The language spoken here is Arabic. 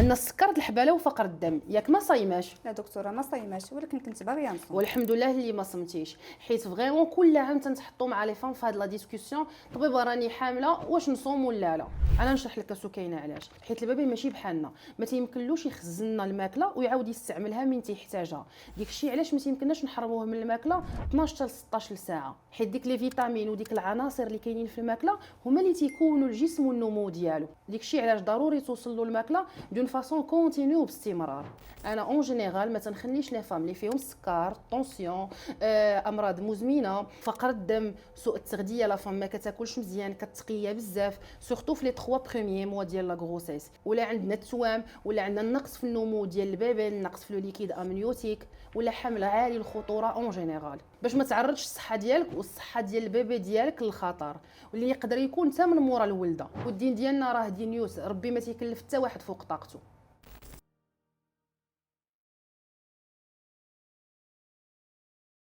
عندنا السكر الحباله وفقر الدم، ياك ما صايماش؟ لا دكتوره ما صايماش، ولكن كنت باغيه نصوم. والحمد لله اللي ما صمتيش، حيت فريمون كل عام تنتحطوا مع لي فام في هاد لا ديسكوسيون. طبيبه راني حامله، واش نصوم ولا لا؟ انا نشرح لك سكينه علاش. حيت البيبي ماشي بحالنا، ما تيمكنلوش يخزن لنا الماكله ويعاود يستعملها من تيحتاجها. داكشي علاش ما تيمكنناش نحرموه من الماكله 12 حتى 16 ساعه، حيت ديك لي فيتامين وديك العناصر اللي كاينين في الماكله هما اللي تيكونوا الجسم والنمو ديالو. داكشي علاش ضروري توصل له الماكله دون فاصون كونتينيو وباستمرار. انا اون جينيرال ما تنخليش لي فام اللي فيهم السكر، طونسيون، امراض مزمنه، فقر الدم، سوء التغذيه، لا فام ما كتاكلش مزيان، كتقيه بزاف، سورتو في لي 3 بريميي موا ديال لا غروسيس، ولا عندنا التوام، ولا عندنا النقص في النمو ديال البيبي، النقص في لو ليكيد امنيوتيك، ولا حمل عالي الخطوره اون جينيرال، باش ما تعرضش الصحه ديالك والصحه ديال البيبي ديالك للخطر، واللي يقدر يكون حتى من مورا الولاده. والدين ديالنا راه دين يسر، ربي ما تيكلف حتى واحد فوق طاقته.